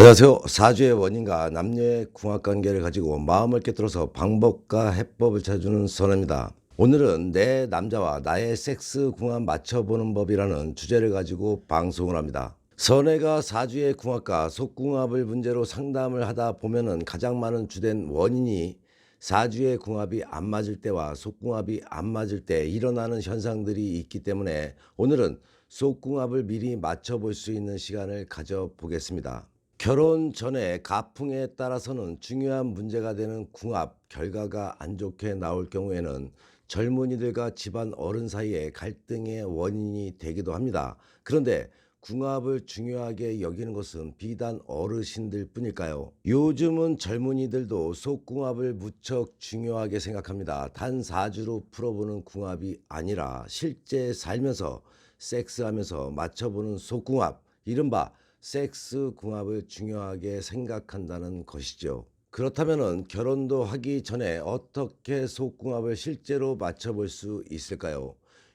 안녕하세요. 사주의 원인과 남녀의 궁합관계를 가지고 마음을 꿰뚫어서 방법과 해법을 찾아주는 선혜입니다. 오늘은 내 남자와 나의 섹스 궁합 맞춰보는 법이라는 주제를 가지고 방송을 합니다. 선혜가 사주의 궁합과 속궁합을 문제로 상담을 하다 보면은 가장 많은 주된 원인이 사주의 궁합이 안 맞을 때와 속궁합이 안 맞을 때 일어나는 현상들이 있기 때문에 오늘은 속궁합을 미리 맞춰볼 수 있는 시간을 가져보겠습니다. 결혼 전에 가풍에 따라서는 중요한 문제가 되는 궁합 결과가 안 좋게 나올 경우에는 젊은이들과 집안 어른 사이에 갈등의 원인이 되기도 합니다. 그런데 궁합을 중요하게 여기는 것은 비단 어르신들 뿐일까요? 요즘은 젊은이들도 속궁합을 무척 중요하게 생각합니다. 단 사주로 풀어보는 궁합이 아니라 실제 살면서 섹스하면서 맞춰보는 속궁합, 이른바 섹스 궁합을 중요하게 생각한다는 것이죠. 그렇다면 결혼도 하기 전에 어떻게 속궁합을 실제로 맞춰볼 수 있을까요?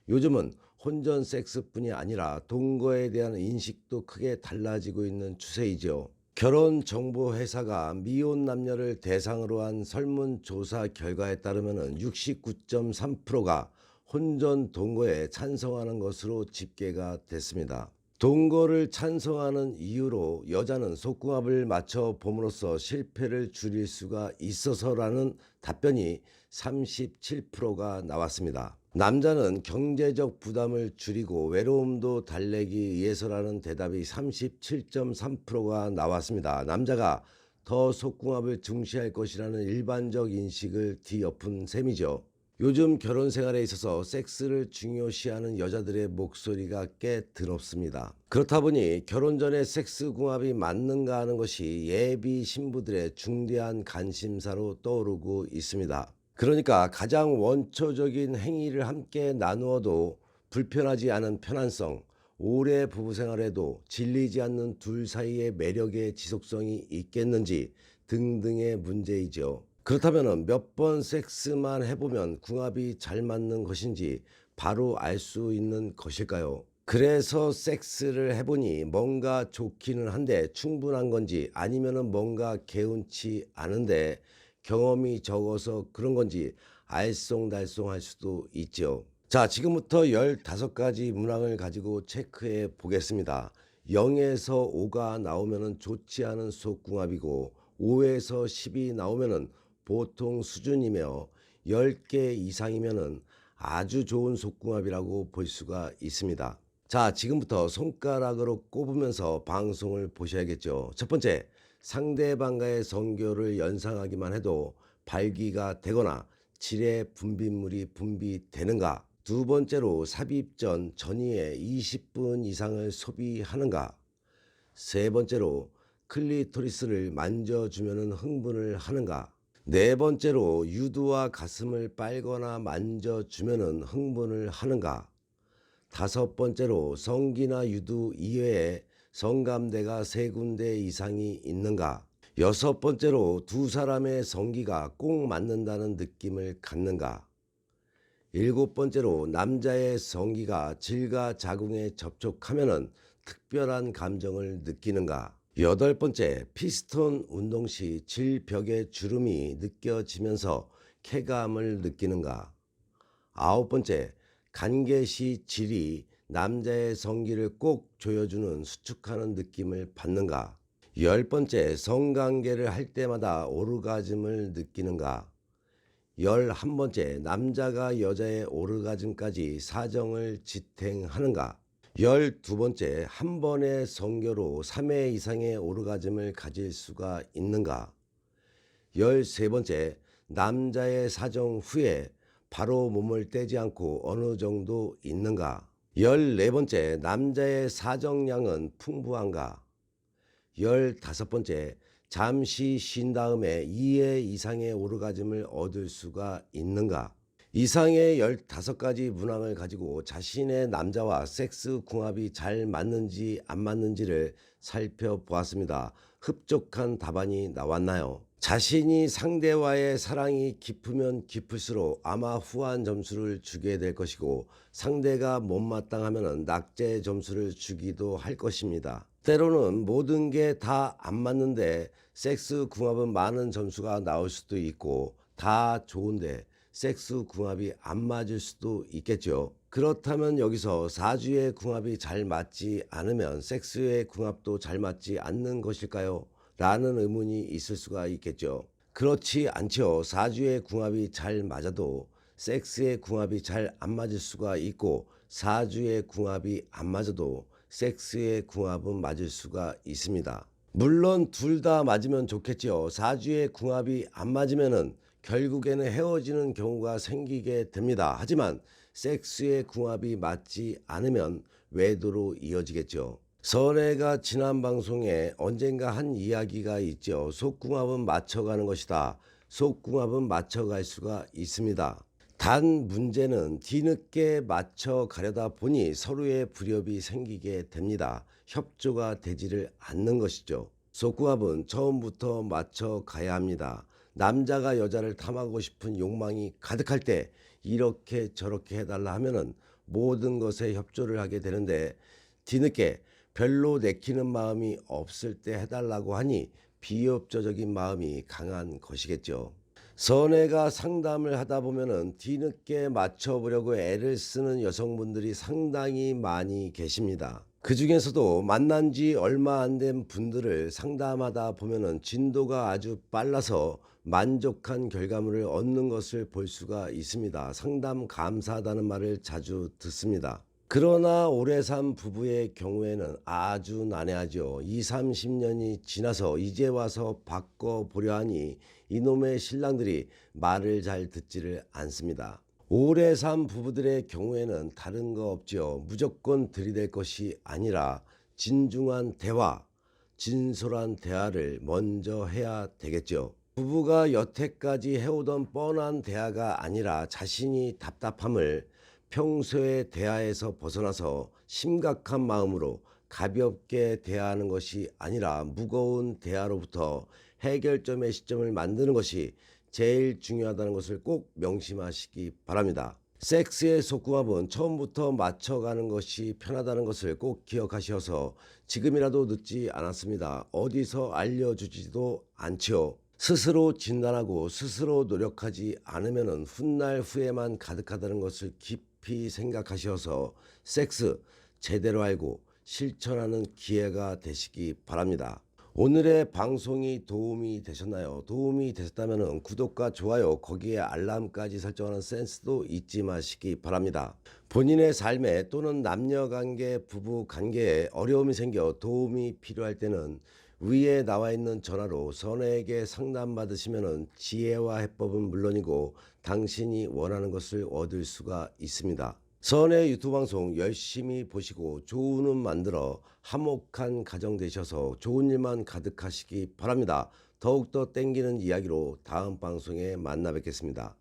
요즘은 혼전 섹스뿐이 아니라 동거에 대한 인식도 크게 달라지고 있는 추세이죠. 결혼정보회사가 미혼 남녀를 대상으로 한 설문조사 결과에 따르면 69.3%가 혼전 동거에 찬성하는 것으로 집계가 됐습니다. 동거를 찬성하는 이유로 여자는 속궁합을 맞춰 봄으로써 실패를 줄일 수가 있어서라는 답변이 37%가 나왔습니다. 남자는 경제적 부담을 줄이고 외로움도 달래기 위해서라는 대답이 37.3%가 나왔습니다. 남자가 더 속궁합을 중시할 것이라는 일반적 인식을 뒤엎은 셈이죠. 요즘 결혼 생활에 있어서 섹스를 중요시하는 여자들의 목소리가 꽤 드럽습니다. 그렇다 보니 결혼 전에 섹스 궁합이 맞는가 하는 것이 예비 신부들의 중대한 관심사로 떠오르고 있습니다. 그러니까 가장 원초적인 행위를 함께 나누어도 불편하지 않은 편안성, 오래 부부 생활에도 질리지 않는 둘 사이의 매력의 지속성이 있겠는지 등등의 문제이죠. 그렇다면 몇 번 섹스만 해보면 궁합이 잘 맞는 것인지 바로 알 수 있는 것일까요? 그래서 섹스를 해보니 뭔가 좋기는 한데 충분한 건지 아니면 뭔가 개운치 않은데 경험이 적어서 그런 건지 알쏭달쏭할 수도 있죠. 자, 지금부터 15가지 문항을 가지고 체크해 보겠습니다. 0에서 5가 나오면 좋지 않은 속궁합이고 5에서 10이 나오면 보통 수준이며 10개 이상이면 아주 좋은 속궁합이라고 볼 수가 있습니다. 자, 지금부터 손가락으로 꼽으면서 방송을 보셔야겠죠. 첫 번째, 상대방과의 성교를 연상하기만 해도 발기가 되거나 질의 분비물이 분비되는가. 두 번째로 삽입 전 전후에 20분 이상을 소비하는가. 세 번째로 클리토리스를 만져주면 흥분을 하는가. 네 번째로 유두와 가슴을 빨거나 만져주면 흥분을 하는가. 다섯 번째로 성기나 유두 이외에 성감대가 세 군데 이상이 있는가. 여섯 번째로 두 사람의 성기가 꼭 맞는다는 느낌을 갖는가. 일곱 번째로 남자의 성기가 질과 자궁에 접촉하면 특별한 감정을 느끼는가. 여덟 번째, 피스톤 운동 시 질벽의 주름이 느껴지면서 쾌감을 느끼는가. 아홉 번째, 간계 시 질이 남자의 성기를 꼭 조여주는 수축하는 느낌을 받는가. 열 번째, 성관계를 할 때마다 오르가즘을 느끼는가. 11번째, 남자가 여자의 오르가즘까지 사정을 지탱하는가. 12번째, 한 번의 성교로 3회 이상의 오르가즘을 가질 수가 있는가. 13번째, 남자의 사정 후에 바로 몸을 떼지 않고 어느 정도 있는가. 14번째, 남자의 사정량은 풍부한가. 15번째, 잠시 쉰 다음에 2회 이상의 오르가즘을 얻을 수가 있는가. 이상의 15가지 문항을 가지고 자신의 남자와 섹스 궁합이 잘 맞는지 안 맞는지를 살펴보았습니다. 흡족한 답안이 나왔나요? 자신이 상대와의 사랑이 깊으면 깊을수록 아마 후한 점수를 주게 될 것이고 상대가 못마땅하면 낙제 점수를 주기도 할 것입니다. 때로는 모든 게 다 안 맞는데 섹스 궁합은 많은 점수가 나올 수도 있고, 다 좋은데 섹스 궁합이 안 맞을 수도 있겠죠. 그렇다면 여기서 사주의 궁합이 잘 맞지 않으면 섹스의 궁합도 잘 맞지 않는 것일까요? 라는 의문이 있을 수가 있겠죠. 그렇지 않죠. 사주의 궁합이 잘 맞아도 섹스의 궁합이 잘 안 맞을 수가 있고, 사주의 궁합이 안 맞아도 섹스의 궁합은 맞을 수가 있습니다. 물론 둘 다 맞으면 좋겠지요. 사주의 궁합이 안 맞으면은 결국에는 헤어지는 경우가 생기게 됩니다. 하지만 섹스의 궁합이 맞지 않으면 외도로 이어지겠죠. 선혜가 지난 방송에 언젠가 한 이야기가 있죠. 속궁합은 맞춰가는 것이다. 속궁합은 맞춰갈 수가 있습니다. 단 문제는 뒤늦게 맞춰가려다 보니 서로의 불협이 생기게 됩니다. 협조가 되지를 않는 것이죠. 속궁합은 처음부터 맞춰가야 합니다. 남자가 여자를 탐하고 싶은 욕망이 가득할 때 이렇게 저렇게 해달라 하면은 모든 것에 협조를 하게 되는데, 뒤늦게 별로 내키는 마음이 없을 때 해달라고 하니 비협조적인 마음이 강한 것이겠죠. 선혜가 상담을 하다 보면은 뒤늦게 맞춰보려고 애를 쓰는 여성분들이 상당히 많이 계십니다. 그 중에서도 만난 지 얼마 안 된 분들을 상담하다 보면은 진도가 아주 빨라서 만족한 결과물을 얻는 것을 볼 수가 있습니다. 상담 감사하다는 말을 자주 듣습니다. 그러나 오래 산 부부의 경우에는 아주 난해하죠. 2, 30년이 지나서 이제 와서 바꿔보려 하니 이놈의 신랑들이 말을 잘 듣지를 않습니다. 오래 산 부부들의 경우에는 다른 거 없죠. 무조건 들이댈 것이 아니라 진중한 대화, 진솔한 대화를 먼저 해야 되겠죠. 부부가 여태까지 해오던 뻔한 대화가 아니라 자신이 답답함을 평소의 대화에서 벗어나서 심각한 마음으로 가볍게 대화하는 것이 아니라 무거운 대화로부터 해결점의 시점을 만드는 것이 제일 중요하다는 것을 꼭 명심하시기 바랍니다. 섹스의 속궁합은 처음부터 맞춰가는 것이 편하다는 것을 꼭 기억하셔서 지금이라도 늦지 않았습니다. 어디서 알려주지도 않죠. 스스로 진단하고 스스로 노력하지 않으면 훗날 후회만 가득하다는 것을 깊이 생각하셔서 섹스 제대로 알고 실천하는 기회가 되시기 바랍니다. 오늘의 방송이 도움이 되셨나요? 도움이 되셨다면 구독과 좋아요, 거기에 알람까지 설정하는 센스도 잊지 마시기 바랍니다. 본인의 삶에 또는 남녀관계, 부부관계에 어려움이 생겨 도움이 필요할 때는 위에 나와 있는 전화로 선혜에게 상담받으시면 지혜와 해법은 물론이고 당신이 원하는 것을 얻을 수가 있습니다. 선의 유튜브 방송 열심히 보시고 좋은 운 만들어 화목한 가정 되셔서 좋은 일만 가득하시기 바랍니다. 더욱더 땡기는 이야기로 다음 방송에 만나 뵙겠습니다.